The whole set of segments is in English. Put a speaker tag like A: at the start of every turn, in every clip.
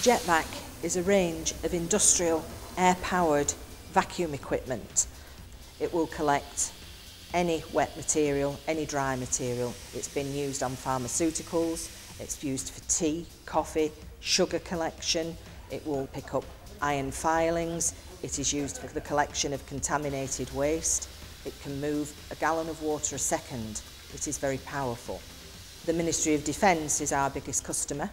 A: Jet-Vac is a range of industrial air-powered vacuum equipment. It will collect any wet material, any dry material. It's been used on pharmaceuticals, it's used for tea, coffee, sugar collection. It will pick up iron filings. It is used for the collection of contaminated waste. It can move a gallon of water a second. It is very powerful. The Ministry of Defence is our biggest customer.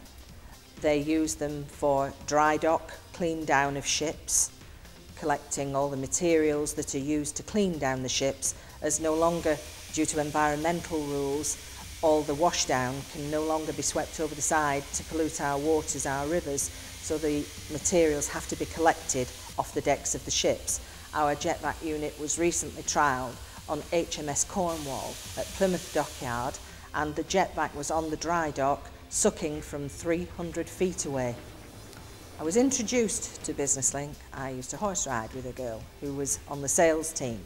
A: They use them for dry dock, clean down of ships, collecting all the materials that are used to clean down the ships, as no longer, due to environmental rules, all the washdown can no longer be swept over the side to pollute our waters, our rivers, so the materials have to be collected off the decks of the ships. Our Jet-Vac unit was recently trialled on HMS Cornwall at Plymouth Dockyard, and the Jet-Vac was on the dry dock sucking from 300 feet away. I was introduced to BusinessLink. I used to horse ride with a girl who was on the sales team.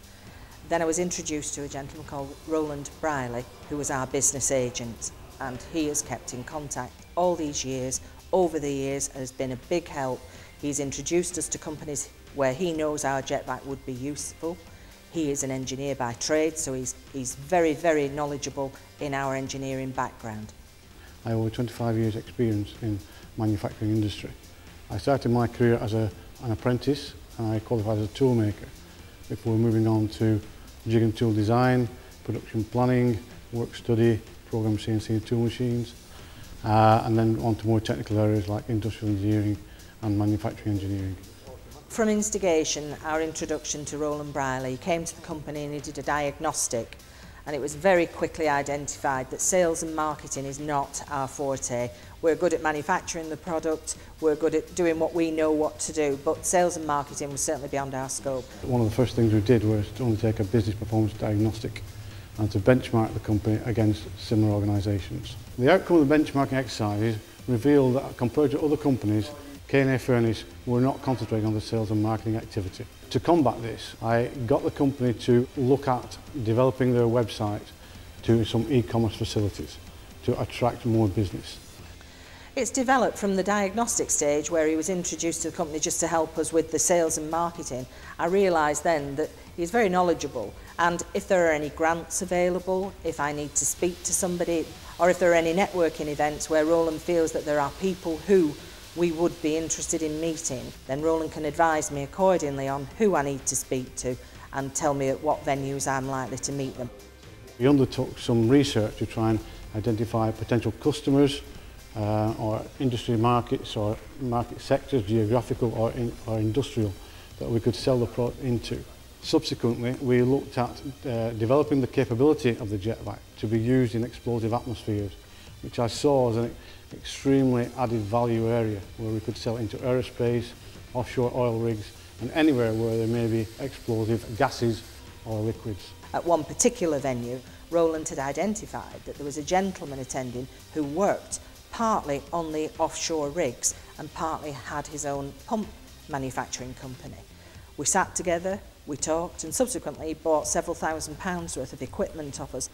A: Then I was introduced to a gentleman called Roland Briley, who was our business agent, and he has kept in contact all these years. Over the years has been a big help. He's introduced us to companies where he knows our Jet-Vac would be useful. He is an engineer by trade, so he's very, very knowledgeable in our engineering background.
B: I have over 25 years experience in manufacturing industry. I started my career as an apprentice and I qualified as a tool maker before moving on to jig and tool design, production planning, work study, program CNC tool machines, and then on to more technical areas like industrial engineering and manufacturing engineering.
A: From instigation, our introduction to Roland Briley, he came to the company and he did a diagnostic, and it was very quickly identified that sales and marketing is not our forte. We're good at manufacturing the product, we're good at doing what we know what to do, but sales and marketing was certainly beyond our scope.
B: One of the first things we did was to undertake a business performance diagnostic and to benchmark the company against similar organisations. The outcome of the benchmarking exercise revealed that compared to other companies, K&A Furnace were not concentrating on the sales and marketing activity. To combat this, I got the company to look at developing their website to some e-commerce facilities to attract more business.
A: It's developed from the diagnostic stage where he was introduced to the company just to help us with the sales and marketing. I realised then that he's very knowledgeable, and if there are any grants available, if I need to speak to somebody, or if there are any networking events where Roland feels that there are people who we would be interested in meeting, then Roland can advise me accordingly on who I need to speak to and tell me at what venues I'm likely to meet them.
B: We undertook some research to try and identify potential customers or industry markets or market sectors, geographical or industrial, that we could sell the product into. Subsequently, we looked at developing the capability of the Jet-Vac to be used in explosive atmospheres, which I saw as an extremely added value area where we could sell into aerospace, offshore oil rigs and anywhere where there may be explosive gases or liquids.
A: At one particular venue, Roland had identified that there was a gentleman attending who worked partly on the offshore rigs and partly had his own pump manufacturing company. We sat together, we talked, and subsequently bought several £1,000s worth of equipment off us.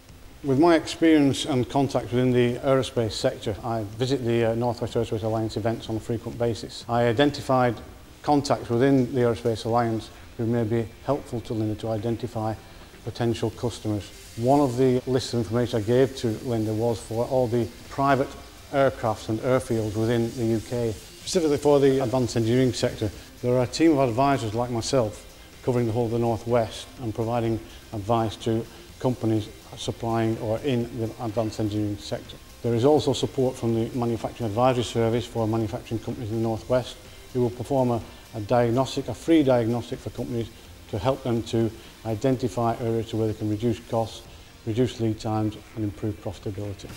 B: With my experience and contacts within the aerospace sector, I visit the North West Aerospace Alliance events on a frequent basis. I identified contacts within the Aerospace Alliance who may be helpful to Linda to identify potential customers. One of the lists of information I gave to Linda was for all the private aircrafts and airfields within the UK. Specifically for the advanced engineering sector, there are a team of advisors like myself covering the whole of the North West and providing advice to companies supplying or in the advanced engineering sector. There is also support from the Manufacturing Advisory Service for manufacturing companies in the North West, who will perform a free diagnostic for companies to help them to identify areas where they can reduce costs, reduce lead times and improve profitability.